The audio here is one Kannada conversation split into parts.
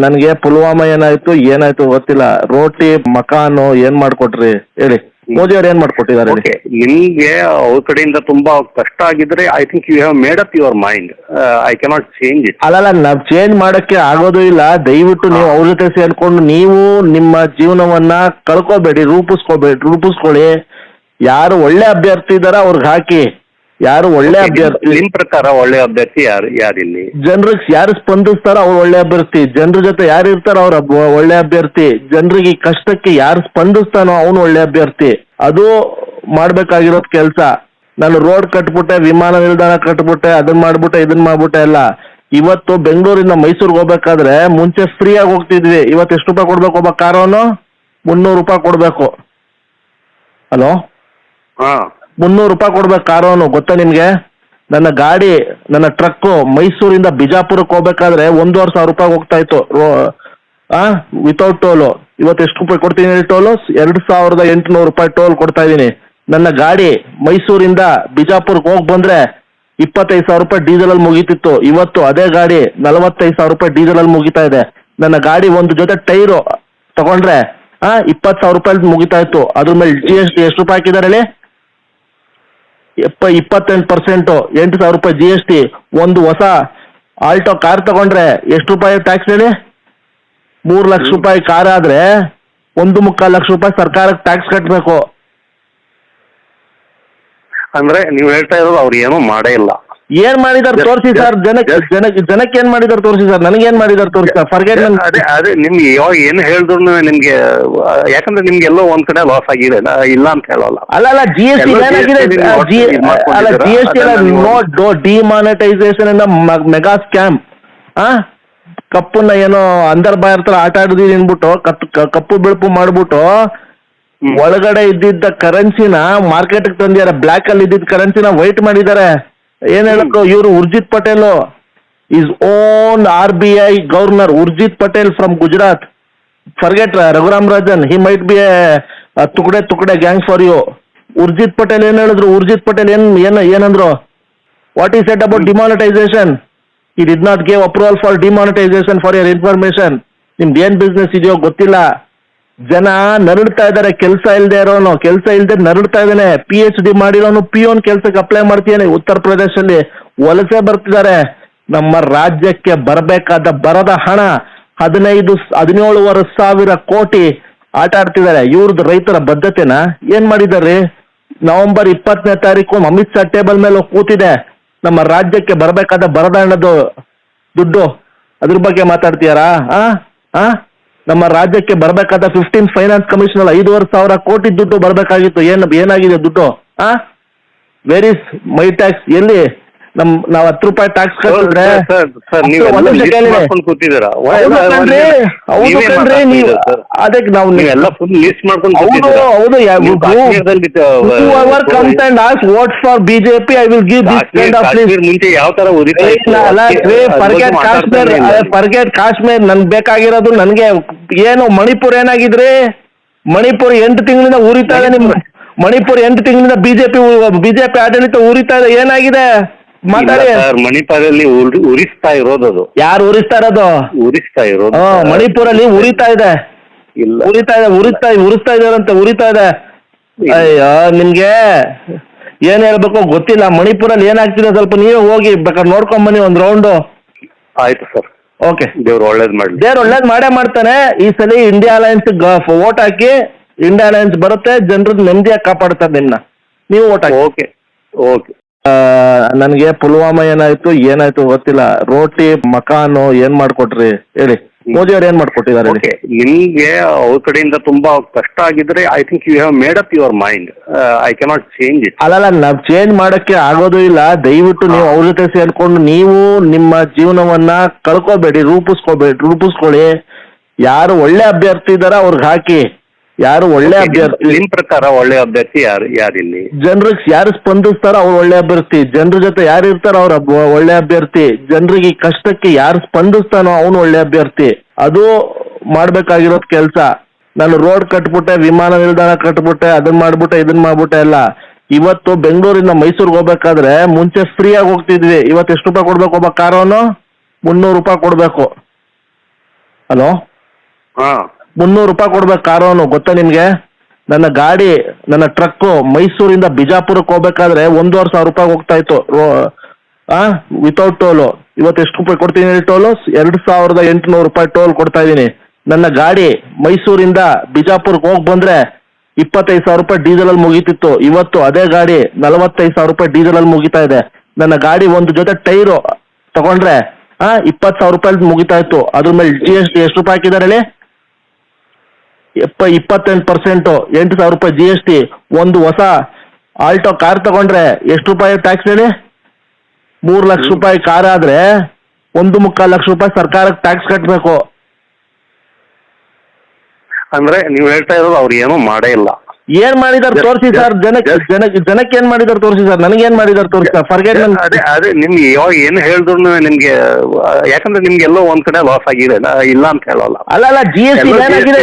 ನನಗೆ ಪುಲ್ವಾಮಾ ಏನಾಯ್ತು ಗೊತ್ತಿಲ್ಲ. ರೋಟಿ ಮಕಾನು ಏನ್ ಮಾಡ್ಕೊಟ್ರಿ ಹೇಳಿ? ಮೋದಿ ಅವ್ರು ಏನ್ ಮಾಡ್ಕೊಟ್ಟಿದ್ದಾರೆ ಹೇಳಿ? ನಿಮ್ಗೆ ಅವ್ರ ಕಡೆಯಿಂದ ತುಂಬಾ ಕಷ್ಟ ಆಗಿದ್ರೆ I think you have made up your mind. I cannot change it. ಅಲ್ಲಲ್ಲ, ನಾವ್ ಚೇಂಜ್ ಮಾಡಕ್ಕೆ ಆಗೋದು ಇಲ್ಲ. ದಯವಿಟ್ಟು ನೀವು ಅವ್ರ ಜೊತೆ ಸೇರ್ಕೊಂಡು ನೀವು ನಿಮ್ಮ ಜೀವನವನ್ನ ಕಳ್ಕೋಬೇಡಿ, ರೂಪಿಸ್ಕೊಳ್ಳಿ. ಯಾರು ಒಳ್ಳೆ ಅಭ್ಯರ್ಥಿ ಇದಾರ ಅವ್ರಿಗೆ ಹಾಕಿ. ಯಾರು ಒಳ್ಳೆ ಅಭ್ಯರ್ಥಿ, ನಿಮ್ ಪ್ರಕಾರ ಒಳ್ಳೆ ಅಭ್ಯರ್ಥಿ ಯಾರಿಲ್ಲಿ? ಜನರಿಗೆ ಯಾರು ಸ್ಪಂದಿಸ್ತಾರೋ ಅವ್ರು ಒಳ್ಳೆ ಅಭ್ಯರ್ಥಿ. ಜನರ ಜೊತೆ ಯಾರು ಇರ್ತಾರೋ ಅವ್ರ ಒಳ್ಳೆ ಅಭ್ಯರ್ಥಿ. ಜನರಿಗೆ ಈ ಕಷ್ಟಕ್ಕೆ ಯಾರು ಸ್ಪಂದಿಸ್ತಾನೋ ಅವನು ಒಳ್ಳೆ ಅಭ್ಯರ್ಥಿ. ಅದು ಮಾಡ್ಬೇಕಾಗಿರೋದ್ ಕೆಲ್ಸ. ನಾನು ರೋಡ್ ಕಟ್ಬಿಟ್ಟೆ, ವಿಮಾನ ನಿಲ್ದಾಣ ಕಟ್ಬಿಟ್ಟೆ, ಅದನ್ನ ಮಾಡ್ಬಿಟ್ಟೆ, ಇದನ್ನ ಮಾಡ್ಬಿಟ್ಟೆ ಎಲ್ಲ. ಇವತ್ತು ಬೆಂಗಳೂರಿಂದ ಮೈಸೂರಿಗೆ ಹೋಗ್ಬೇಕಾದ್ರೆ ಮುಂಚೆ ಫ್ರೀ ಆಗಿ ಹೋಗ್ತಿದ್ವಿ. ಇವತ್ತು ಎಷ್ಟು ರೂಪಾಯಿ ಕೊಡ್ಬೇಕು? ಒಬ್ಬ ಕಾರವನು 300 ರೂಪಾಯಿ ಕೊಡ್ಬೇಕು. ಹಲೋ, 300 ರೂಪಾಯಿ ಕೊಡ್ಬೇಕು ಕಾರವನು. ಗೊತ್ತಾ ನಿಮ್ಗೆ? ನನ್ನ ಟ್ರಕ್ ಮೈಸೂರಿಂದ ಬಿಜಾಪುರಕ್ಕೆ ಹೋಗ್ಬೇಕಾದ್ರೆ 1,500 ರೂಪಾಯಿ ಹೋಗ್ತಾ ಇತ್ತು ವಿತೌಟ್ ಟೋಲು. ಇವತ್ತು ಎಷ್ಟು ರೂಪಾಯಿ ಕೊಡ್ತೀನಿ ಹೇಳಿ ಟೋಲು? 2,800 ರೂಪಾಯಿ ಟೋಲ್ ಕೊಡ್ತಾ ಇದ್ದೀನಿ. ನನ್ನ ಗಾಡಿ ಮೈಸೂರಿಂದ ಬಿಜಾಪುರಕ್ಕೆ ಹೋಗಿ ಬಂದ್ರೆ 25,000 ರೂಪಾಯಿ ಡೀಸೆಲ್ ಅಲ್ಲಿ ಮುಗೀತಿತ್ತು. ಇವತ್ತು ಅದೇ ಗಾಡಿ 45,000 ರೂಪಾಯಿ ಡೀಸೆಲ್ ಅಲ್ಲಿ ಮುಗಿತಾ ಇದೆ. ನನ್ನ ಗಾಡಿ ಒಂದು ಜೊತೆ ಟೈರು ತಗೊಂಡ್ರೆ 20,000 ರೂಪಾಯಿ ಮುಗಿತಾ ಇತ್ತು. ಅದ್ರ ಮೇಲೆ GST ಎಷ್ಟು ರೂಪಾಯಿ ಹಾಕಿದ್ದಾರೆ ಹೇಳಿ? 28%, 8,000 ರೂಪಾಯಿ GST. ಒಂದು ಹೊಸ ಆಲ್ಟೋ ಕಾರ್ ತಗೊಂಡ್ರೆ ಎಷ್ಟು ರೂಪಾಯಿ ಟ್ಯಾಕ್ಸ್ ಹೇಳಿ? 3 ಲಕ್ಷ ರೂಪಾಯಿ ಕಾರ್ ಆದ್ರೆ 1.25 ಲಕ್ಷ ರೂಪಾಯಿ ಸರ್ಕಾರಕ್ಕೆ ಟ್ಯಾಕ್ಸ್ ಕಟ್ಟಬೇಕು. ಅಂದ್ರೆ ನೀವು ಹೇಳ್ತಾ ಇರೋದು ಅವ್ರು ಏನೂ ಮಾಡೇ ಇಲ್ಲ. ಏನ್ ಮಾಡಿದಾರೆ ತೋರಿಸಿ ಸರ್. ಜನಕ್ಕೆ ಏನ್ ಮಾಡಿದಾರೆ ತೋರಿಸಿ ಸರ್. ನನಗೇನ್ ಮಾಡಿದಾರೆ ತೋರಿಸಿ ಸರ್. ಫರ್ಗೆಟ್. ಅದೇ ನಿಮ್ಗೆ ಯಾವಾಗ ಏನು ಹೇಳಿದ್ರು ನಿಮ್ಗೆ, ಯಾಕಂದ್ರೆ ನಿಮ್ಗೆ ಎಲ್ಲೋ ಒಂದ್ ಕಡೆ ಲಾಸ್ ಆಗಿದೆ, ಇಲ್ಲ ಅಂತ ಹೇಳಲ್ಲ. ಅಲ್ಲ, GST ಏನಾಗಿದೆ? GST ಡಿಮಾನಿಟೈಸೇಷನ್ ಇಂದ ಮೆಗಾ ಸ್ಕ್ಯಾಮ್. ಕಪ್ಪನ್ನ ಏನೋ ಅಂದರ್ ಬಾಯರ್ ತರ ಆಟ ಆಡಿದೀವಿ ಅನ್ಬಿಟ್ಟು ಕಪ್ಪು ಬಿಳುಪು ಮಾಡ್ಬಿಟ್ಟು ಒಳಗಡೆ ಇದ್ದಿದ್ದ ಕರೆನ್ಸಿನ ಮಾರ್ಕೆಟ್ ತಂದಿದ್ದಾರೆ. ಬ್ಲಾಕ್ ಅಲ್ಲಿ ಇದ್ದಿದ್ದ ಕರೆನ್ಸಿನ ವೈಟ್ ಮಾಡಿದ್ದಾರೆ. ಏನ್ ಹೇಳಕ್ ಇವರು Urjit Patel is own RBI governor. Urjit Patel from Gujarat. Forget Raghuram Rajan. He might be a tukde gang for you. Urjit Patel ಏನ್ ಹೇಳಿದ್ರು? ಉರ್ಜಿತ್ ಪಟೇಲ್ ಏನಂದ್ರು? What is said about demonetisation? he did not give approval for demonetization for your information. ನಿಮ್ದು ಏನ್ ಬಿಸ್ನೆಸ್ ಇದೆಯೋ ಗೊತ್ತಿಲ್ಲ. ಜನ ನರಡ್ತಾ ಇದಾರೆ. ಕೆಲಸ ಇಲ್ಲದೆ ಇರೋನು, ಕೆಲಸ ಇಲ್ಲದೆ ನರಡ್ತಾ ಇದ್ದಾನೆ. PhD ಮಾಡಿರೋನು ಪಿಯೋನ್ ಕೆಲಸಕ್ಕೆ ಅಪ್ಲೈ ಮಾಡ್ತೀಯಾನೆ. ಉತ್ತರ ಪ್ರದೇಶದಲ್ಲಿ ವಲಸೆ ಬರ್ತಿದ್ದಾರೆ. ನಮ್ಮ ರಾಜ್ಯಕ್ಕೆ ಬರಬೇಕಾದ ಬರದ ಹಣ 17,000 ಕೋಟಿ ಆಟ ಆಡ್ತಿದ್ದಾರೆ. ಇವ್ರದ್ದು ರೈತರ ಬದ್ಧತೆನ ಏನ್ ಮಾಡಿದಾರೆ? ನವೆಂಬರ್ 20ನೇ ತಾರೀಕು ಅಮಿತ್ ಶಾ ಟೇಬಲ್ ಮೇಲೆ ಕೂತಿದೆ. ನಮ್ಮ ರಾಜ್ಯಕ್ಕೆ ಬರಬೇಕಾದ ಬರದ ಹಣದ ದುಡ್ಡು, ಅದ್ರ ಬಗ್ಗೆ ಮಾತಾಡ್ತೀಯಾರಾ? ನಮ್ಮ ರಾಜ್ಯಕ್ಕೆ ಬರಬೇಕಾದ 15th ಫೈನಾನ್ಸ್ ಕಮಿಷನ್ 5,500 ಕೋಟಿ ದುಡ್ಡು ಬರಬೇಕಾಗಿತ್ತು. ಏನಾಗಿದೆ ದುಡ್ಡು? Where is my tax? ಎಲ್ಲಿ? ನಾವು 10 ರೂಪಾಯಿ ಟ್ಯಾಕ್ಸ್ ಕಟ್ಟಿದ್ರೆ ಅದಕ್ಕೆ ನಾವು vote for BJP I will give this kind of ಮುಂಚೆ ಯಾವ ತರ ಫರ್ಗೆಟ್ ಕಾಶ್ಮೀರ್. ನನ್ಗೆ ಬೇಕಾಗಿರೋದು ನನಗೆ ಏನು ಮಣಿಪುರ್ ಏನಾಗಿದ್ರಿ? ಮಣಿಪುರ್ 8 ತಿಂಗಳಿಂದ ಉರಿತಾ ಇದೆ. ನಿಮ್ ಮಣಿಪುರ್ 8 ತಿಂಗಳಿಂದ ಬಿಜೆಪಿ ಆಡಳಿತ ಉರಿತಾ ಇದೆ. ಏನಾಗಿದೆ ಮಾತಾಡಿ. ಮಣಿಪುರಲ್ಲಿ ಉರಿಸ್ತಾ ಇರೋದು. ಅದು ಯಾರು ಉರಿಸ್ತಾ ಇರೋದು? ಮಣಿಪುರಲ್ಲಿ ಉರಿತಾ ಇದೆ. ಉರಿಸ್ತಾ ಇದೆ. ಅಯ್ಯೋ, ನಿಮ್ಗೆ ಏನ್ ಹೇಳ್ಬೇಕು ಗೊತ್ತಿಲ್ಲ. ಮಣಿಪುರಲ್ಲಿ ಏನಾಗ್ತಿದೆ ಸ್ವಲ್ಪ ನೀವೇ ಹೋಗಿ ಬೇಕಾದ್ರೆ ನೋಡ್ಕೊಂಡ್ ಬನ್ನಿ ಒಂದ್ ರೌಂಡು. ಆಯ್ತು ಸರ್. ಓಕೆ, ದೇವ್ರು ಒಳ್ಳೇದ್ ಮಾಡೇ ಮಾಡ್ತಾನೆ. ಈ ಸಲ ಇಂಡಿಯಾ ಅಲಯನ್ಸ್ ವೋಟ್ ಹಾಕಿ. ಇಂಡಿಯಾ ಅಲಯನ್ಸ್ ಬರುತ್ತೆ. ಜನರದ್ದು ನೆಮ್ಮದಿಯಾಗಿ ಕಾಪಾಡ್ತಾರೆ ನಿಮ್ನ. ನೀವು ವೋಟ್ ಹಾಕಿ. ಓಕೆ. ನನಗೆ ಪುಲ್ವಾಮಾ ಏನಾಯ್ತು ಗೊತ್ತಿಲ್ಲ. ರೋಟಿ ಮಕಾನು ಏನ್ ಮಾಡ್ಕೊಟ್ರಿ ಹೇಳಿ? ಮೋದಿ ಅವ್ರು ಏನ್ ಮಾಡ್ಕೊಟ್ಟಿದ್ದಾರೆ? ನಿಮ್ಗೆ ಅವ್ರ ಕಡೆಯಿಂದ ತುಂಬಾ ಕಷ್ಟ ಆಗಿದ್ರೆ I think you have made up your mind. I cannot change it. ಅಲ್ಲಲ್ಲ, ನಾವ್ ಚೇಂಜ್ ಮಾಡಕ್ಕೆ ಆಗೋದು ಇಲ್ಲ. ದಯವಿಟ್ಟು ನೀವು ಅವ್ರ ಜೊತೆ ಸೇರ್ಕೊಂಡು ನೀವು ನಿಮ್ಮ ಜೀವನವನ್ನ ಕಳ್ಕೋಬೇಡಿ, ರೂಪಿಸ್ಕೊಳ್ಳಿ. ಯಾರು ಒಳ್ಳೆ ಅಭ್ಯರ್ಥಿ ಇದಾರ ಅವ್ರಿಗೆ ಹಾಕಿ. ಯಾರು ಒಳ್ಳೆ ಅಭ್ಯರ್ಥಿ, ನಿಮ್ ಪ್ರಕಾರ ಒಳ್ಳೆ ಅಭ್ಯರ್ಥಿ ಯಾರಿಲ್ಲಿ? ಜನರಿಗೆ ಯಾರು ಸ್ಪಂದಿಸ್ತಾರೋ ಅವ್ರು ಒಳ್ಳೆ ಅಭ್ಯರ್ಥಿ. ಜನರ ಜೊತೆ ಯಾರು ಇರ್ತಾರೋ ಅವ್ರ ಒಳ್ಳೆ ಅಭ್ಯರ್ಥಿ. ಜನರಿಗೆ ಈ ಕಷ್ಟಕ್ಕೆ ಯಾರು ಸ್ಪಂದಿಸ್ತಾನೋ ಅವನು ಒಳ್ಳೆ ಅಭ್ಯರ್ಥಿ. ಅದು ಮಾಡ್ಬೇಕಾಗಿರೋದ್ ಕೆಲ್ಸ. ನಾನು ರೋಡ್ ಕಟ್ಬಿಟ್ಟೆ, ವಿಮಾನ ನಿಲ್ದಾಣ ಕಟ್ಬಿಟ್ಟೆ, ಅದನ್ನ ಮಾಡ್ಬಿಟ್ಟೆ, ಇದನ್ನ ಮಾಡ್ಬಿಟ್ಟೆ ಎಲ್ಲ. ಇವತ್ತು ಬೆಂಗಳೂರಿಂದ ಮೈಸೂರಿಗೆ ಹೋಗ್ಬೇಕಾದ್ರೆ ಮುಂಚೆ ಫ್ರೀ ಆಗಿ ಹೋಗ್ತಿದ್ವಿ. ಇವತ್ತು ಎಷ್ಟು ರೂಪಾಯಿ ಕೊಡ್ಬೇಕು? ಒಬ್ಬ ಕಾರವನು 300 ರೂಪಾಯಿ ಕೊಡ್ಬೇಕು. ಹಲೋ, ಹಾಂ 300 ರೂಪಾಯಿ ಕೊಡ್ಬೇಕು ಕಾರೋನು, ಗೊತ್ತಾ ನಿಮ್ಗೆ? ನನ್ನ ಗಾಡಿ, ನನ್ನ ಟ್ರಕ್ಕು ಮೈಸೂರಿಂದ ಬಿಜಾಪುರಕ್ಕೆ ಹೋಗ್ಬೇಕಾದ್ರೆ 1,500 ರೂಪಾಯಿ ಹೋಗ್ತಾ ಇತ್ತು ವಿತೌಟ್ ಟೋಲು. ಇವತ್ತು ಎಷ್ಟು ರೂಪಾಯಿ ಕೊಡ್ತೀನಿ ಹೇಳಿ ಟೋಲು? 2,800 ರೂಪಾಯಿ ಟೋಲ್ ಕೊಡ್ತಾ ಇದ್ದೀನಿ. ನನ್ನ ಗಾಡಿ ಮೈಸೂರಿಂದ ಬಿಜಾಪುರಕ್ಕೆ ಹೋಗಿ ಬಂದ್ರೆ 25,000 ರೂಪಾಯಿ ಡೀಸೆಲಲ್ಲಿ ಮುಗೀತಿತ್ತು. ಇವತ್ತು ಅದೇ ಗಾಡಿ 45,000 ರೂಪಾಯಿ ಡೀಸೆಲಲ್ಲಿ ಮುಗಿತಾ ಇದೆ. ನನ್ನ ಗಾಡಿ ಒಂದು ಜೊತೆ ಟೈರು ತಗೊಂಡ್ರೆ 20,000 ರೂಪಾಯಿ ಮುಗಿತಾ ಇತ್ತು. ಅದ್ರ ಮೇಲೆ GST ಎಷ್ಟು ರೂಪಾಯಿ ಹಾಕಿದ್ದಾರೆ ಹೇಳಿ? 28%, 8,000 ರೂಪಾಯಿ GST. ಒಂದು ಹೊಸ ಆಲ್ಟೋ ಕಾರ್ ತಗೊಂಡ್ರೆ ಎಷ್ಟು ರೂಪಾಯಿ ಟ್ಯಾಕ್ಸ್ ಹೇಳಿ? 3 ಲಕ್ಷ ರೂಪಾಯಿ ಕಾರ್ ಆದ್ರೆ 1.25 ಲಕ್ಷ ರೂಪಾಯಿ ಸರ್ಕಾರಕ್ಕೆ ಟ್ಯಾಕ್ಸ್ ಕಟ್ಟಬೇಕು. ಅಂದ್ರೆ ನೀವು ಹೇಳ್ತಾ ಇರೋದು ಅವ್ರು ಏನೂ ಮಾಡೇ ಇಲ್ಲ. ಏನ್ ಮಾಡಿದಾರೆ ತೋರಿಸಿ ಸರ್, ಜನಕ್ಕೆ ಏನ್ ಮಾಡಿದಾರೆ ತೋರಿಸಿ ಸರ್, ನನಗೇನ್ ಮಾಡಿದಾರೆ ತೋರಿಸಿ ಸರ್. ಫರ್ಗೆಟ್. ಅದೇ ನಿಮ್ಗೆ ಯಾವಾಗ ಏನು ಹೇಳಿದ್ರು ನಿಮ್ಗೆ, ಯಾಕಂದ್ರೆ ನಿಮ್ಗೆ ಎಲ್ಲೋ ಒಂದ್ ಕಡೆ ಲಾಸ್ ಆಗಿದೆ, ಇಲ್ಲ ಅಂತ ಹೇಳಲ್ಲ. ಅಲ್ಲ GST ಏನಾಗಿದೆ?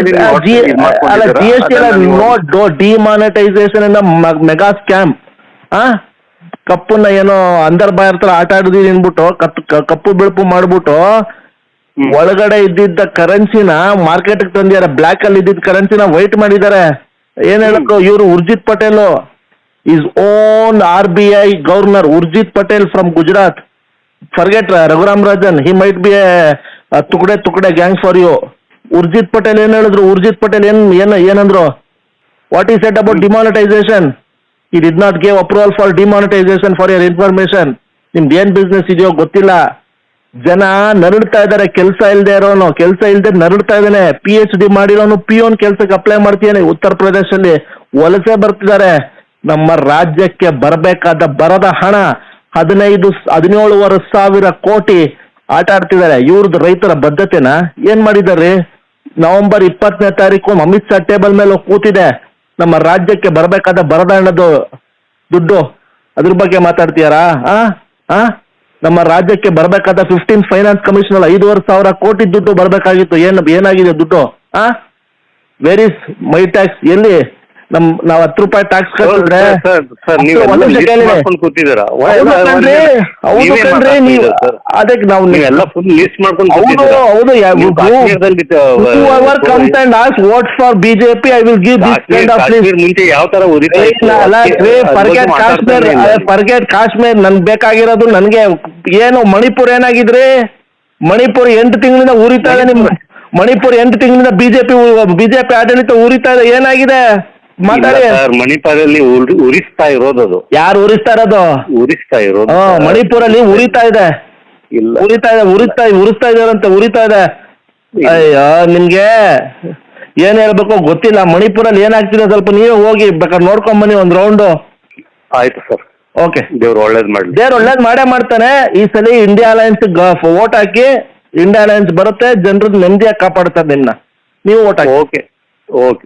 ಅಲ್ಲ GST ನೋ ಡಿಮಾನಿಟೈಸೇಷನ್ ಇಂದ ಮೆಗಾ ಸ್ಕ್ಯಾಮ್. ಕಪ್ಪನ್ನ ಏನೋ ಅಂದರ್ ಬಾಯರ್ ತರ ಆಟ ಆಡಿದೀವಿ ಅಂದ್ಬಿಟ್ಟು ಕಪ್ಪು ಬಿಳುಪು ಮಾಡ್ಬಿಟ್ಟು ಒಳಗಡೆ ಇದ್ದಿದ್ದ ಕರೆನ್ಸಿನ ಮಾರ್ಕೆಟ್ಗೆ ತಂದಿದ್ದಾರೆ. ಬ್ಲ್ಯಾಕ್ ಅಲ್ಲಿ ಇದ್ದಿದ್ದ ಕರೆನ್ಸಿನ ವೈಟ್ ಮಾಡಿದ್ದಾರೆ. ಏನ್ ಹೇಳಕ್ಕೋ, ಇವರು Urjit Patel, is own RBI governor Urjit Patel from Gujarat. Forget Raghuram Rajan, he might be a tukde gang for you. Urjit Patel ಏನ್ ಹೇಳಿದ್ರು? ಉರ್ಜಿತ್ ಪಟೇಲ್ ಏನಂದ್ರು? What he said about demonetisation? He did not give approval for demonetisation for your information. ನಿಮ್ದು ಏನ್ ಬಿಸ್ನೆಸ್ ಇದೆಯೋ ಗೊತ್ತಿಲ್ಲ. ಜನ ನರಡ್ತಾ ಇದಾರೆ, ಕೆಲಸ ಇಲ್ಲದೆ ಇರೋನು, ಕೆಲಸ ಇಲ್ಲದೆ ನರಡ್ತಾ ಇದ್ದಾನೆ. PhD ಮಾಡಿರೋನು ಪಿಯೋನ್ ಕೆಲಸಕ್ಕೆ ಅಪ್ಲೈ ಮಾಡ್ತೀಯಾನೆ. ಉತ್ತರ ಪ್ರದೇಶದಲ್ಲಿ ವಲಸೆ ಬರ್ತಿದ್ದಾರೆ. ನಮ್ಮ ರಾಜ್ಯಕ್ಕೆ ಬರಬೇಕಾದ ಬರದ ಹಣ 17,000 ಕೋಟಿ ಆಟ ಆಡ್ತಿದ್ದಾರೆ. ಇವ್ರದ್ದು ರೈತರ ಬದ್ಧತೆನ ಏನ್ ಮಾಡಿದಾರೆ? ನವೆಂಬರ್ 20ನೇ ತಾರೀಕು ಅಮಿತ್ ಶಾ ಟೇಬಲ್ ಮೇಲೆ ಕೂತಿದೆ. ನಮ್ಮ ರಾಜ್ಯಕ್ಕೆ ಬರಬೇಕಾದ ಬರದ ಹಣದ್ದು ದುಡ್ಡು, ಅದ್ರ ಬಗ್ಗೆ ಮಾತಾಡ್ತೀಯಾರಾ? ನಮ್ಮ ರಾಜ್ಯಕ್ಕೆ ಬರಬೇಕಾದ 15 ಫೈನಾನ್ಸ್ ಕಮಿಷನರ್ 5,500 ಕೋಟಿ ದುಡ್ಡು ಬರಬೇಕಾಗಿತ್ತು. ಏನಾಗಿದೆ ದುಡ್ಡು? Where is my tax? ಎಲ್ಲಿ? ನಾವು 10 ರೂಪಾಯಿ ಟ್ಯಾಕ್ಸ್ ಕಟ್ಟಿದ್ರೆ ಅದಕ್ಕೆ ನಾವು vote for BJP I will give this kind of ಮುಂಚೆ ಯಾವ ತರ ಫರ್ಗೆಟ್ ಕಾಶ್ಮೀರ್. ನನ್ಗೆ ಬೇಕಾಗಿರೋದು, ನನ್ಗೆ ಏನು ಮಣಿಪುರ್ ಏನಾಗಿದ್ರಿ? ಮಣಿಪುರ್ 8 ತಿಂಗಳಿಂದ ಉರಿತಾ ಇದೆ. ನಿಮ್ ಮಣಿಪುರ್ 8 ತಿಂಗಳಿಂದ ಬಿಜೆಪಿ ಆಡಳಿತ ಉರಿತಾ ಇದೆ. ಏನಾಗಿದೆ ಮಾತಾಡಿ. ಮಣಿಪುರಲ್ಲಿ ಉರಿಸ್ತಾ ಇರೋದು. ಯಾರು ಉರಿಸ್ತಾ ಇರೋದು? ಉರಿಸ್ತಾ ಇರೋದು ಮಣಿಪುರಲ್ಲಿ ಉರಿತಾ ಇದೆ. ಇಲ್ಲ, ಉರಿಸ್ತಾ ಇದಾರಂತೆ, ಉರಿತಾ ಇದೆ. ಅಯ್ಯೋ, ನಿಮ್ಗೆ ಏನ್ ಹೇಳ್ಬೇಕು ಗೊತ್ತಿಲ್ಲ. ಮಣಿಪುರಲ್ಲಿ ಏನಾಗ್ತಿದೆ ಸ್ವಲ್ಪ ನೀವೇ ಹೋಗಿ ಬೇಕಾದ್ರೆ ನೋಡ್ಕೊಂಡ್ ಬನ್ನಿ ಒಂದ್ ರೌಂಡು. ಆಯ್ತು ಸರ್. ಓಕೆ, ದೇವ್ರು ಒಳ್ಳೇದ್ ಮಾಡಿ. ದೇವ್ರು ಒಳ್ಳೇದ್ ಮಾಡೇ ಮಾಡ್ತಾನೆ. ಈ ಸಲ ಇಂಡಿಯಾ ಅಲಯನ್ಸ್ ವೋಟ್ ಹಾಕಿ. ಇಂಡಿಯಾ ಅಲಯನ್ಸ್ ಬರುತ್ತೆ, ಜನರದ್ದು ನೆಮ್ಮದಿಯಾಗಿ ಕಾಪಾಡ್ತಾರೆ ನಿಮ್ನ. ನೀವು ವೋಟ್ ಹಾಕಿ. Okay okay.